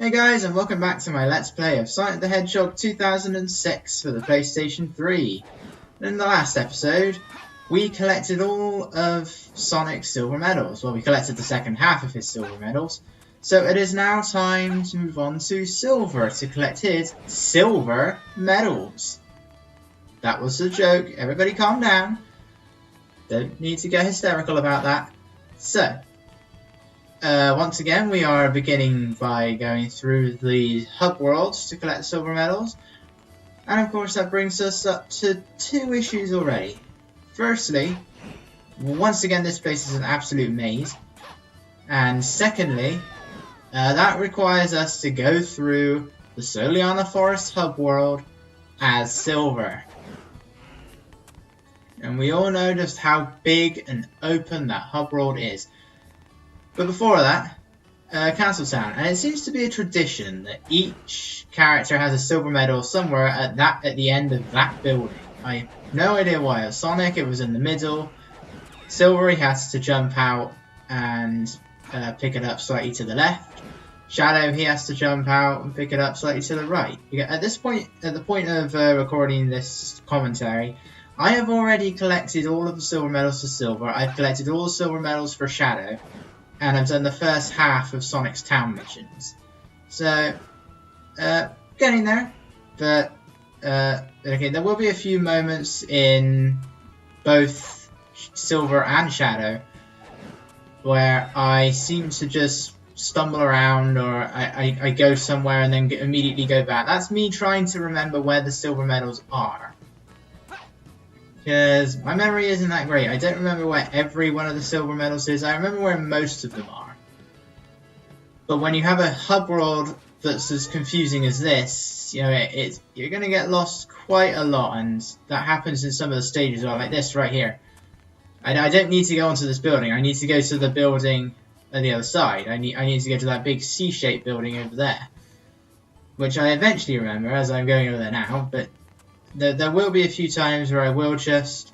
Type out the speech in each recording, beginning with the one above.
Hey guys, and welcome back to my Let's Play of Sonic the Hedgehog 2006 for the PlayStation 3. In the last episode, we collected all of Sonic's silver medals. Well, we collected the second half of his silver medals. So it is now time to move on to Silver to collect his silver medals. That was a joke. Everybody calm down. Don't need to get hysterical about that. So, once again, we are beginning by going through the hub worlds to collect silver medals. And of course that brings us up to two issues already. Firstly, once again this place is an absolute maze. And secondly, that requires us to go through the Soliana Forest hub world as Silver. And we all know just how big and open that hub world is. But before that, Castle Town, and it seems to be a tradition that each character has a silver medal somewhere at the end of that building. I have no idea why. At Sonic, it was in the middle. Silver, he has to jump out and pick it up slightly to the left. Shadow, he has to jump out and pick it up slightly to the right. At this point, at the point of recording this commentary, I have already collected all of the silver medals for Silver. I've collected all the silver medals for Shadow. And I've done the first half of Sonic's town missions. So, getting there. But, okay, there will be a few moments in both Silver and Shadow where I seem to just stumble around, or I go somewhere and then immediately go back. That's me trying to remember where the silver medals are. Because my memory isn't that great. I don't remember where every one of the silver medals is. I remember where most of them are. But when you have a hub world that's as confusing as this, you know, you're going to get lost quite a lot. And that happens in some of the stages, like this right here. I don't need to go onto this building. I need to go to the building on the other side. I need to go to that big C-shaped building over there. Which I eventually remember as I'm going over there now, but there will be a few times where I will just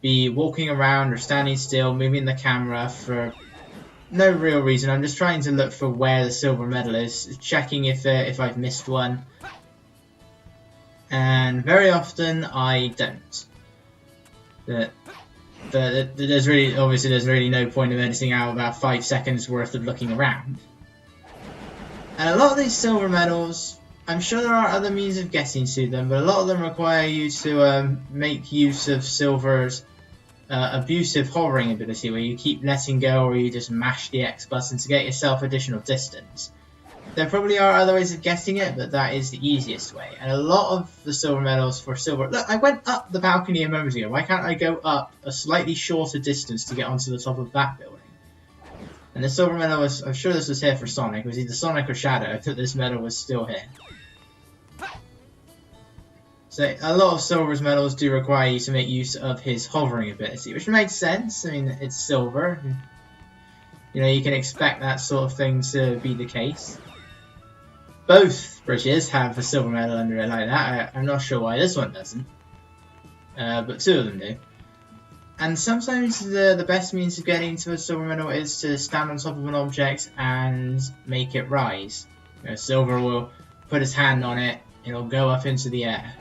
be walking around or standing still, moving the camera for no real reason. I'm just trying to look for where the silver medal is, checking if I've missed one. And very often I don't. But there's really no point of editing out about 5 seconds worth of looking around. And a lot of these silver medals, I'm sure there are other means of getting to them, but a lot of them require you to make use of Silver's abusive hovering ability, where you keep letting go or you just mash the X button to get yourself additional distance. There probably are other ways of getting it, but that is the easiest way. And a lot of the silver medals for Silver... Look, I went up the balcony a moment ago. Why can't I go up a slightly shorter distance to get onto the top of that building? And the silver medal was... I'm sure this was here for Sonic. It was either Sonic or Shadow. I thought this medal was still here. So a lot of Silver's medals do require you to make use of his hovering ability, which makes sense. I mean, it's Silver. You know, you can expect that sort of thing to be the case. Both bridges have a silver medal under it like that. I'm not sure why this one doesn't. But two of them do. And sometimes the best means of getting to a silver medal is to stand on top of an object and make it rise. You know, Silver will put his hand on it, it'll go up into the air.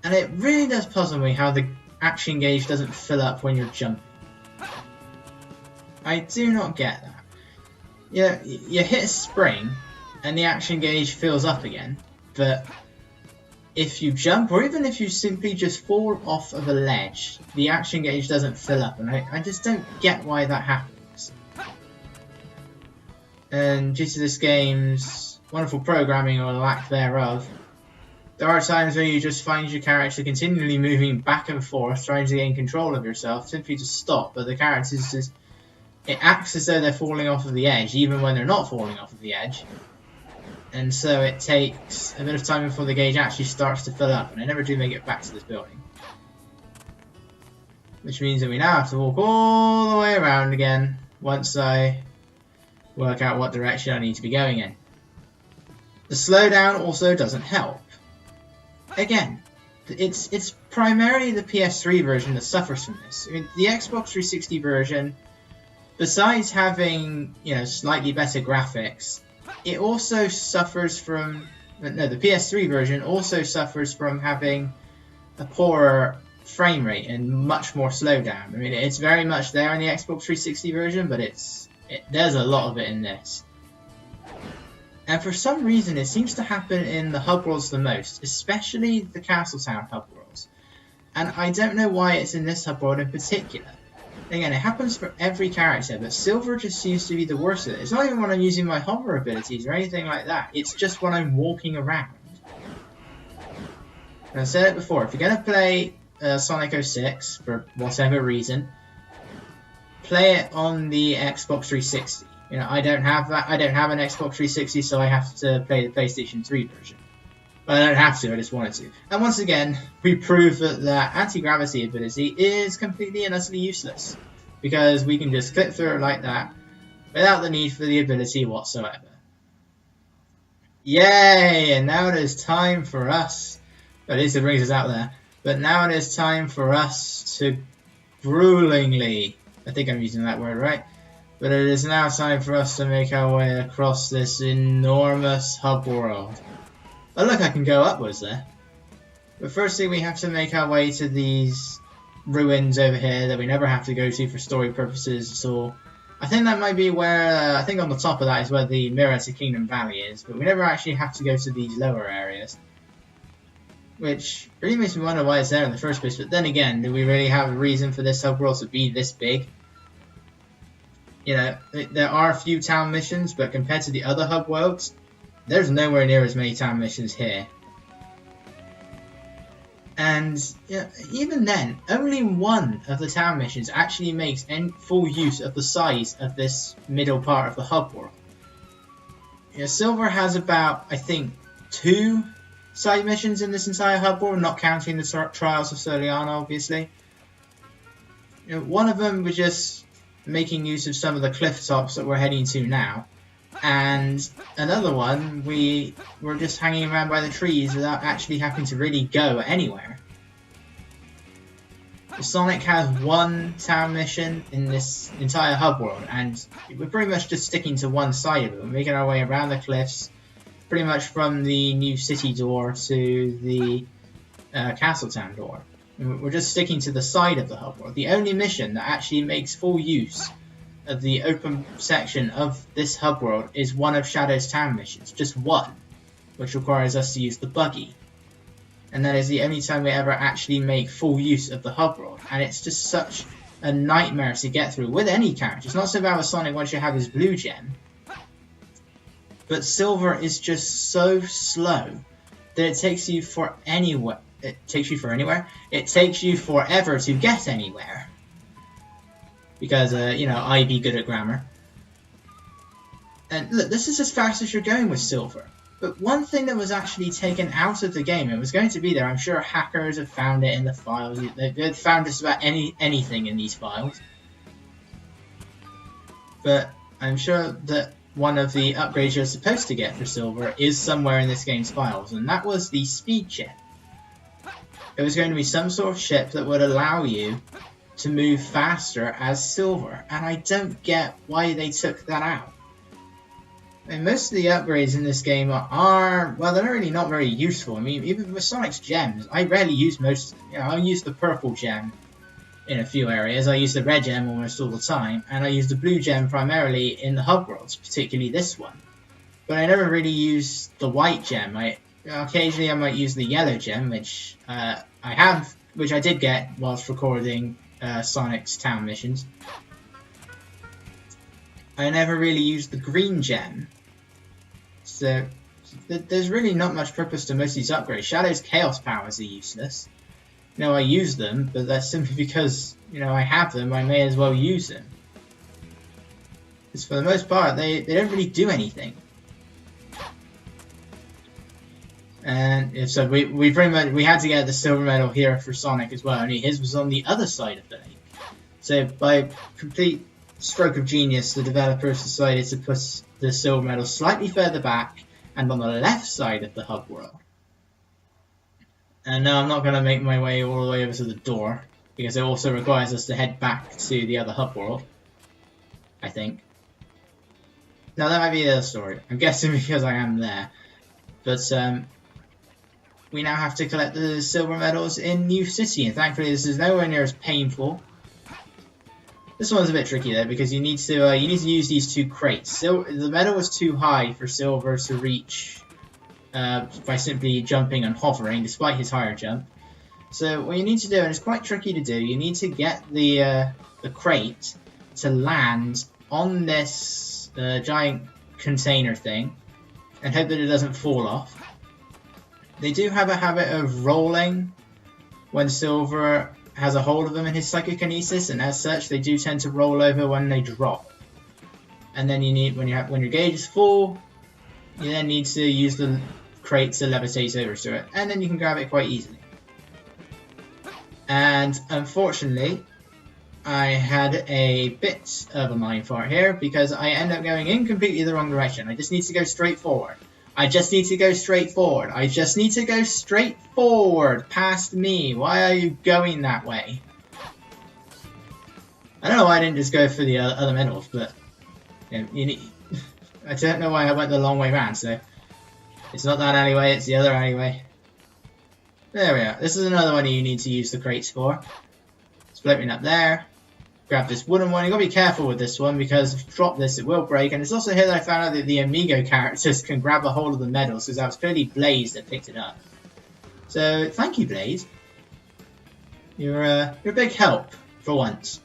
And it really does puzzle me how the action gauge doesn't fill up when you're jumping. I do not get that. You hit a spring and the action gauge fills up again, but if you jump, or even if you simply just fall off of a ledge, the action gauge doesn't fill up, and I just don't get why that happens. And due to this game's wonderful programming or lack thereof, there are times where you just find your character continually moving back and forth, trying to gain control of yourself, simply to stop, but the characters just... It acts as though they're falling off of the edge, even when they're not falling off of the edge. And so it takes a bit of time before the gauge actually starts to fill up, and I never do make it back to this building. Which means that we now have to walk all the way around again, once I work out what direction I need to be going in. The slowdown also doesn't help. Again, it's primarily the PS3 version that suffers from this. I mean, the Xbox 360 version, besides having, you know, slightly better graphics, it also suffers from... No, the PS3 version also suffers from having a poorer frame rate and much more slowdown. I mean, it's very much there in the Xbox 360 version, but there's a lot of it in this. And for some reason, it seems to happen in the hub worlds the most, especially the Castletown hub worlds. And I don't know why it's in this hub world in particular. Again, it happens for every character, but Silver just seems to be the worst of it. It's not even when I'm using my hover abilities or anything like that. It's just when I'm walking around. And I said it before, if you're going to play Sonic 06 for whatever reason, play it on the Xbox 360. You know, I don't have that. I don't have an Xbox 360, so I have to play the PlayStation 3 version. But I don't have to, I just wanted to. And once again, we prove that the anti-gravity ability is completely and utterly useless. Because we can just clip through it like that, without the need for the ability whatsoever. Yay! And now it is time for us, at least it brings us out there, but now it is time for us to gruelingly, I think I'm using that word right, but it is now time for us to make our way across this enormous hub world. Oh look, I can go upwards there. But firstly we have to make our way to these ruins over here that we never have to go to for story purposes at all. I think that might be where, I think on the top of that is where the mirror to Kingdom Valley is, but we never actually have to go to these lower areas. Which really makes me wonder why it's there in the first place, but then again, do we really have a reason for this hub world to be this big? You know, there are a few town missions, but compared to the other hub worlds, there's nowhere near as many town missions here. And you know, even then, only one of the town missions actually makes full use of the size of this middle part of the hub world. You know, Silver has about, I think, 2 side missions in this entire hub world, not counting the Trials of Soliana, obviously. You know, one of them was just making use of some of the cliff tops that we're heading to now. And another one, we were just hanging around by the trees without actually having to really go anywhere. Sonic has one town mission in this entire hub world, and we're pretty much just sticking to one side of it. We're making our way around the cliffs, pretty much from the new city door to the Castletown door. We're just sticking to the side of the hub world. The only mission that actually makes full use of the open section of this hub world is one of Shadow's town missions, just one, which requires us to use the buggy. And that is the only time we ever actually make full use of the hub world, and it's just such a nightmare to get through with any character. It's not so bad with Sonic once you have his blue gem, but Silver is just so slow that it takes you for anywhere. It takes you forever to get anywhere. Because, you know, I be good at grammar. And look, this is as fast as you're going with Silver. But one thing that was actually taken out of the game, it was going to be there, I'm sure hackers have found it in the files. They've found just about anything in these files. But I'm sure that one of the upgrades you're supposed to get for Silver is somewhere in this game's files, and that was the speed chip. It was going to be some sort of chip that would allow you to move faster as Silver, and I don't get why they took that out. I mean, most of the upgrades in this game are, well, they're really not very useful. I mean, even with Sonic's gems, I rarely use most of them. You know, I use the purple gem in a few areas, I use the red gem almost all the time, and I use the blue gem primarily in the hub worlds, particularly this one. But I never really use the white gem. Occasionally I might use the yellow gem, which which I did get whilst recording Sonic's town missions. I never really used the green gem. So there's really not much purpose to most of these upgrades. Shadow's chaos powers are useless. You know, I use them, but that's simply because, you know, I have them, I may as well use them. Because for the most part, they don't really do anything. And so we pretty much, we had to get the silver medal here for Sonic as well, only his was on the other side of the lake. So by complete stroke of genius, the developers decided to put the silver medal slightly further back and on the left side of the hub world. And now I'm not going to make my way all the way over to the door, because it also requires us to head back to the other hub world, I think. Now that might be the other story. I'm guessing because I am there. But we now have to collect the silver medals in New City, and thankfully this is nowhere near as painful. This one's a bit tricky though, because you need to use these 2 crates. The medal was too high for Silver to reach by simply jumping and hovering, despite his higher jump. So what you need to do, and it's quite tricky to do, you need to get the crate to land on this giant container thing, and hope that it doesn't fall off. They do have a habit of rolling when Silver has a hold of them in his psychokinesis, and as such they do tend to roll over when they drop. And then you need, when your gauge is full, you then need to use the crate to levitate over to it, and then you can grab it quite easily. And unfortunately, I had a bit of a mind fart here, because I end up going in completely the wrong direction. I just need to go straight forward. I just need to go straight forward. I just need to go straight forward past me. Why are you going that way? I don't know why I didn't just go for the other medals, but you know, I don't know why I went the long way around. So it's not that alleyway, it's the other alleyway. There we are. This is another one you need to use the crates for. It's floating up there. Grab this wooden one. You gotta be careful with this one, because if you drop this, it will break. And it's also here that I found out that the Amigo characters can grab a hold of the medals, because that was clearly Blaze that picked it up. So thank you, Blaze. You're a big help for once.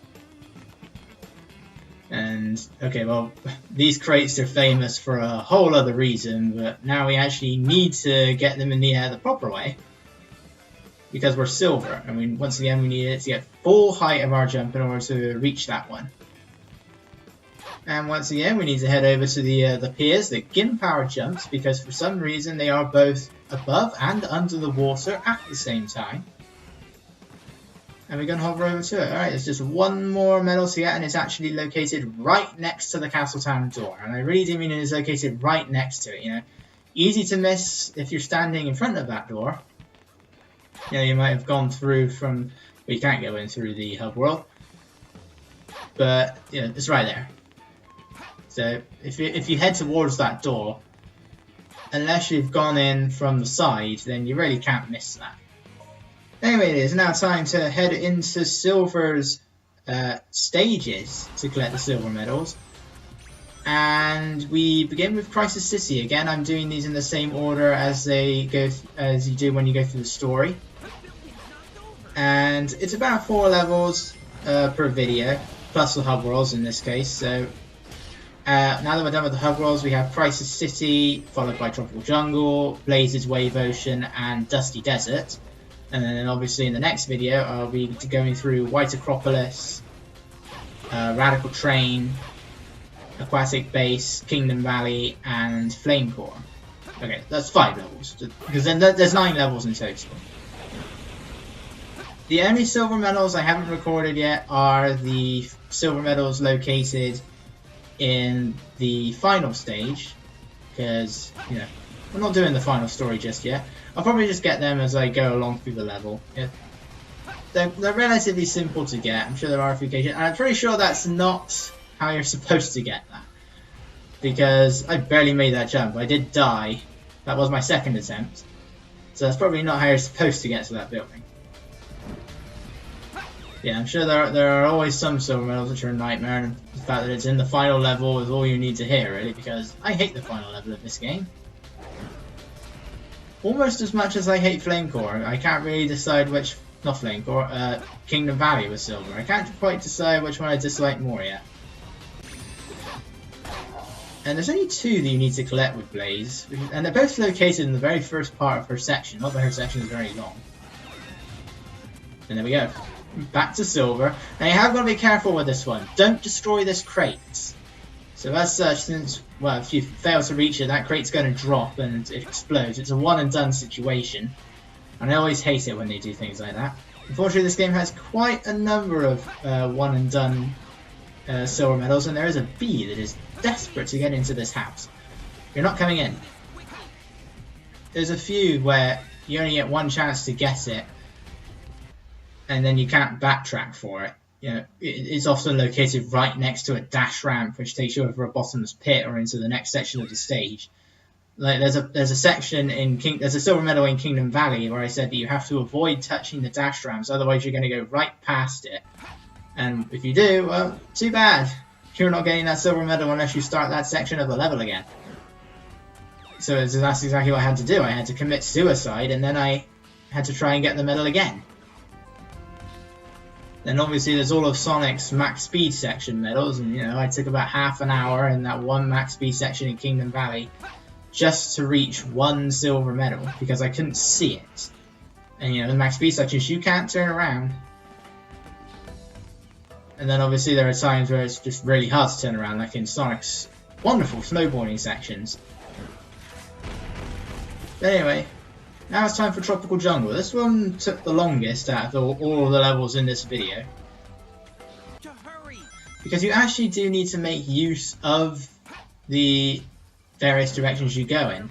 And okay, well, these crates are famous for a whole other reason, but now we actually need to get them in the air the proper way, because we're Silver. I mean, once again, we need it to get full height of our jump in order to reach that one. And once again, we need to head over to the piers, the Gin Power jumps, because for some reason they are both above and under the water at the same time. And we're going to hover over to it. Alright, there's just one more medal to get, and it's actually located right next to the Castletown door. And I really do mean it is located right next to it, you know. Easy to miss if you're standing in front of that door. You know, you might have gone through from, well, you can't go in through the hub world, but you know, it's right there. So if you head towards that door, unless you've gone in from the side, then you really can't miss that. Anyway, it is now time to head into Silver's stages to collect the silver medals. And we begin with Crisis City. Again, I'm doing these in the same order as they go as you do when you go through the story. And it's about 4 levels per video, plus the hub worlds in this case. So now that we're done with the hub worlds, we have Crisis City, followed by Tropical Jungle, Blaze's Wave Ocean, and Dusty Desert. And then obviously in the next video, I'll be going through White Acropolis, Radical Train, Aquatic Base, Kingdom Valley, and Flame Core. Okay, that's 5 levels, because then there's 9 levels in total. The only silver medals I haven't recorded yet are the silver medals located in the final stage, because, you know, we're not doing the final story just yet. I'll probably just get them as I go along through the level. Yeah. They're relatively simple to get. I'm sure there are a few occasions, and I'm pretty sure that's not how you're supposed to get that, because I barely made that jump. I did die. That was my second attempt, so that's probably not how you're supposed to get to that building. Yeah, I'm sure there are always some silver medals which are a nightmare, and the fact that it's in the final level is all you need to hear, really, because I hate the final level of this game. Almost as much as I hate Flame Core. I can't really decide which, not Flame Core, Kingdom Valley was silver. I can't quite decide which one I dislike more yet. And there's only 2 that you need to collect with Blaze, and they're both located in the very first part of her section, not that her section is very long. And there we go. Back to silver. Now you have got to be careful with this one. Don't destroy this crate. So as such, since, well, if you fail to reach it, that crate's going to drop and it explodes. It's a one and done situation. And I always hate it when they do things like that. Unfortunately, this game has quite a number of one and done silver medals, and there is a bee that is desperate to get into this house. You're not coming in. There's a few where you only get one chance to get it, and then you can't backtrack for it. you know, it's often located right next to a dash ramp, which takes you over a bottomless pit or into the next section of the stage. Like there's a section in there's a silver medal in Kingdom Valley where I said that you have to avoid touching the dash ramps, otherwise you're going to go right past it. And if you do, well, too bad. You're not getting that silver medal unless you start that section of the level again. So that's exactly what I had to do. I had to commit suicide, and then I had to try and get the medal again. Then obviously there's all of Sonic's max speed section medals, and you know, I took about half an hour in that one max speed section in Kingdom Valley just to reach one silver medal because I couldn't see it. And you know, the max speed sections, you can't turn around. And then obviously there are times where it's just really hard to turn around, like in Sonic's wonderful snowboarding sections. But anyway, now it's time for Tropical Jungle. This one took the longest out of all of the levels in this video. Because you actually do need to make use of the various directions you go in.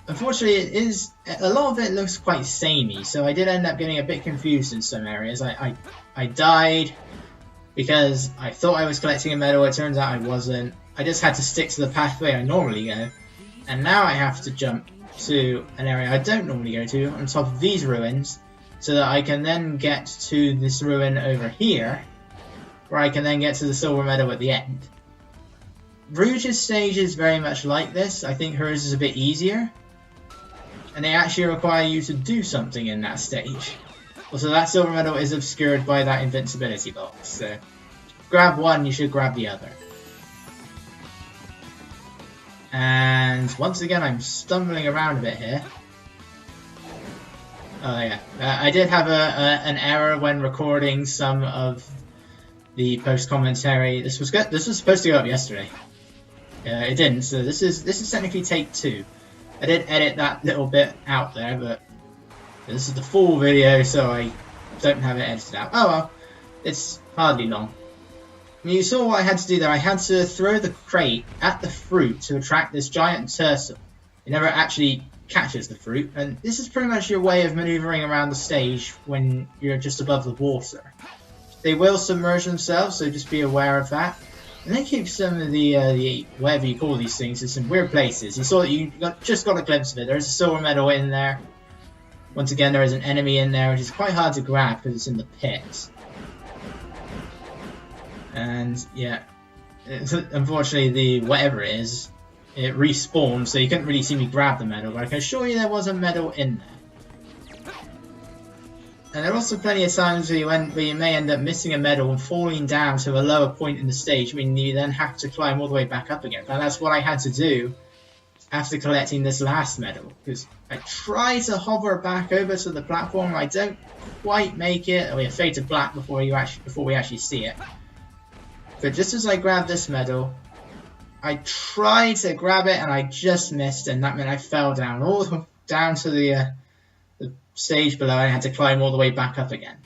Unfortunately, a lot of it looks quite samey, so I did end up getting a bit confused in some areas. I died because I thought I was collecting a medal, it turns out I wasn't. I just had to stick to the pathway I normally go, and now I have to jump to an area I don't normally go to on top of these ruins, so that I can then get to this ruin over here, where I can then get to the silver medal at the end. Rouge's stage is very much like this. I think hers is a bit easier, and they actually require you to do something in that stage. Also, that silver medal is obscured by that invincibility box, so grab one, you should grab the other. And once again, I'm stumbling around a bit here. Oh yeah, I did have an error when recording some of the post commentary. This was supposed to go up yesterday. It didn't, so this is technically take 2. I did edit that little bit out there, but this is the full video, so I don't have it edited out. Oh well, it's hardly long. I mean, you saw what I had to do there. I had to throw the crate at the fruit to attract this giant turtle. It never actually catches the fruit, and this is pretty much your way of maneuvering around the stage when you're just above the water. They will submerge themselves, so just be aware of that. And they keep some of the whatever you call these things in some weird places. You saw that you just got a glimpse of it. There's a silver medal in there. Once again, there is an enemy in there, which is quite hard to grab because it's in the pit. And yeah, unfortunately, the whatever it is, it respawned, so you couldn't really see me grab the medal. But I can assure you, there was a medal in there. And there are also plenty of times where you may end up missing a medal and falling down to a lower point in the stage, meaning you then have to climb all the way back up again. And that's what I had to do after collecting this last medal, because I try to hover back over to the platform. I don't quite make it. We fade to black before we actually see it. But just as I grabbed this medal, I tried to grab it and I just missed, and that meant I fell down all the down to the stage below. I had to climb all the way back up again.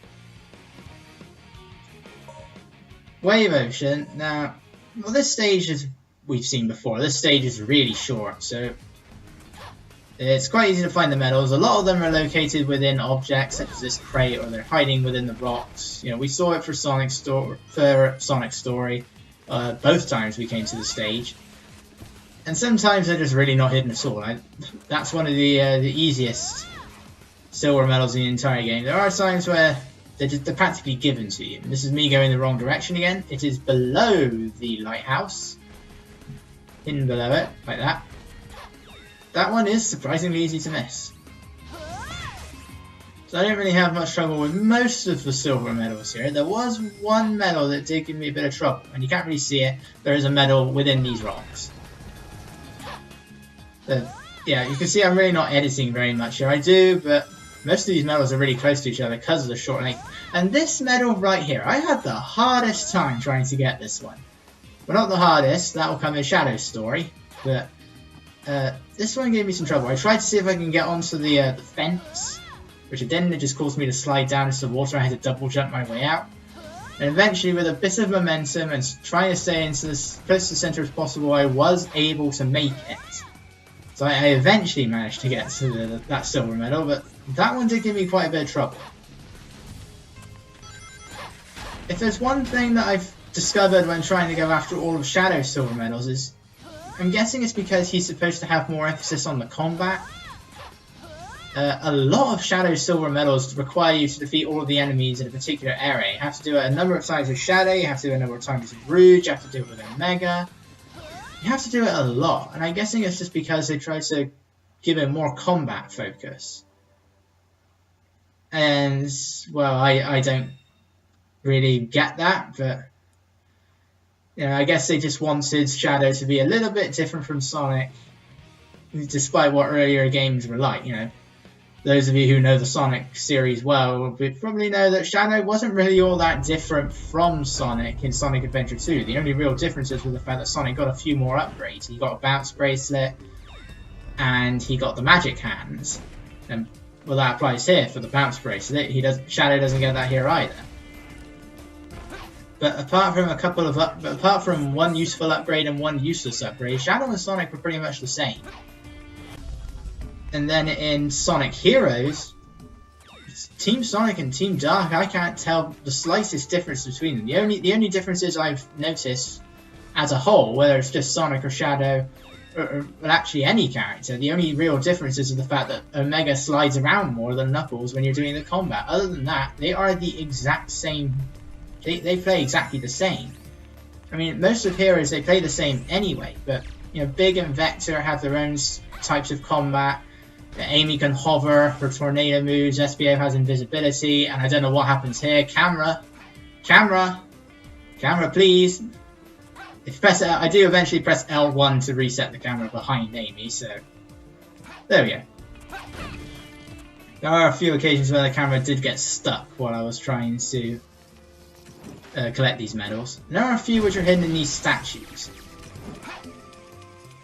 Wave Ocean. Now, well, this stage is we've seen before. This stage is really short, so it's quite easy to find the medals. A lot of them are located within objects such as this crate, or they're hiding within the rocks. You know, we saw it for Sonic Story both times we came to the stage, and sometimes they're just really not hidden at all. That's one of the easiest silver medals in the entire game. There are times where they're practically given to you. This is me going the wrong direction again. It is below the lighthouse, hidden below it, like that. That one is surprisingly easy to miss. So I didn't really have much trouble with most of the silver medals here. There was one medal that did give me a bit of trouble, and you can't really see it. There is a medal within these rocks. Yeah, you can see I'm really not editing very much here. I do, but most of these medals are really close to each other because of the short length. And this medal right here, I had the hardest time trying to get this one. Well, not the hardest, that will come in Shadow's story, but this one gave me some trouble. I tried to see if I can get onto the fence, which then it just caused me to slide down into the water. I had to double jump my way out. And eventually, with a bit of momentum and trying to stay into as close to the center as possible, I was able to make it. So I eventually managed to get to that silver medal, but that one did give me quite a bit of trouble. if there's one thing that I've discovered when trying to go after all of Shadow's silver medals is, I'm guessing it's because he's supposed to have more emphasis on the combat. A lot of Shadow's silver medals require you to defeat all of the enemies in a particular area. You have to do it a number of times with Shadow, you have to do it a number of times with Rouge, you have to do it with Omega. You have to do it a lot, and I'm guessing it's just because they try to give it more combat focus. And, well, I don't really get that, but you know, I guess they just wanted Shadow to be a little bit different from Sonic, despite what earlier games were like. You know, those of you who know the Sonic series well will probably know that Shadow wasn't really all that different from Sonic in Sonic Adventure 2. The only real differences were the fact that Sonic got a few more upgrades. He got a bounce bracelet, and he got the magic hands. And well, that applies here for the bounce bracelet. Shadow doesn't get that here either. But apart from one useful upgrade and one useless upgrade, Shadow and Sonic were pretty much the same. And then in Sonic Heroes, Team Sonic and Team Dark, I can't tell the slightest difference between them. The only differences I've noticed as a whole, whether it's just Sonic or Shadow, or actually any character, the only real differences are the fact that Omega slides around more than Knuckles when you're doing the combat. Other than that, they are the exact same. They play exactly the same. I mean, most of Heroes, they play the same anyway, but, you know, Big and Vector have their own types of combat. Amy can hover for tornado moves, SBO has invisibility, and I don't know what happens here. Camera, please. If you press L, I do eventually press L1 to reset the camera behind Amy, so there we go. There are a few occasions where the camera did get stuck while I was trying to collect these medals. And there are a few which are hidden in these statues.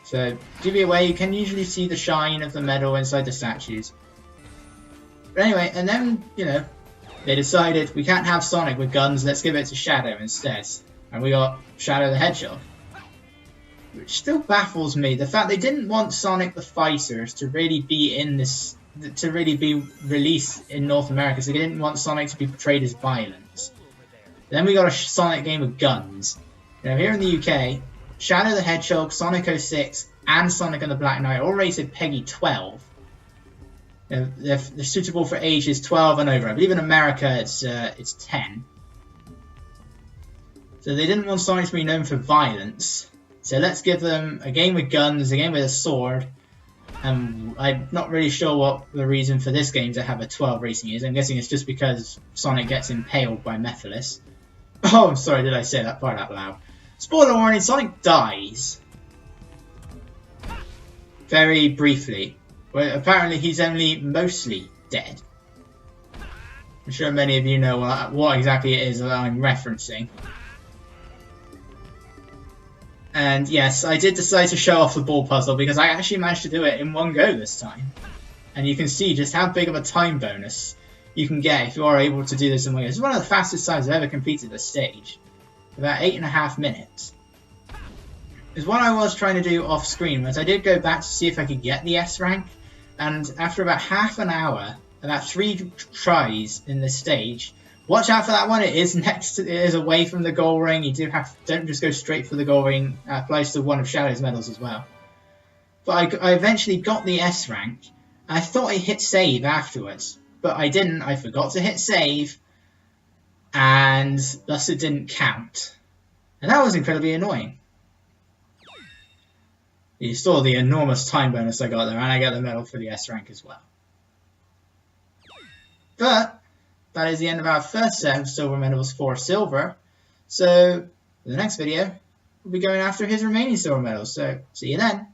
So, give you away, you can usually see the shine of the medal inside the statues. But anyway, and then, you know, they decided we can't have Sonic with guns, let's give it to Shadow instead. And we got Shadow the Hedgehog. Which still baffles me, the fact they didn't want Sonic the Fighters to really be in this, to really be released in North America, so they didn't want Sonic to be portrayed as violent. Then we got a Sonic game with guns. Now here in the UK, Shadow the Hedgehog, Sonic 06, and Sonic and the Black Knight all rated PEGI 12. They're suitable for ages 12 and over. I believe in America it's 10. So they didn't want Sonic to be known for violence. So let's give them a game with guns, a game with a sword. And I'm not really sure what the reason for this game to have a 12 rating is. I'm guessing it's just because Sonic gets impaled by Mephiles. Oh, I'm sorry, did I say that part out loud? Spoiler warning, Sonic dies. Very briefly. Well, apparently he's only mostly dead. I'm sure many of you know what exactly it is that I'm referencing. And yes, I did decide to show off the ball puzzle because I actually managed to do it in one go this time. And you can see just how big of a time bonus you can get if you are able to do this in one go. This is one of the fastest times I've ever completed this stage. About 8.5 minutes. Is what I was trying to do off screen was I did go back to see if I could get the S rank, and after about half an hour, about 3 tries in this stage, watch out for that one, it is away from the goal ring, you don't just go straight for the goal ring, that applies to one of Shadow's medals as well. But I eventually got the S rank, and I thought I hit save afterwards, but I didn't, I forgot to hit save, and thus it didn't count. And that was incredibly annoying. You saw the enormous time bonus I got there, and I get the medal for the S rank as well. But that is the end of our first set of silver medals for Silver. So, in the next video, we'll be going after his remaining silver medals. So, see you then.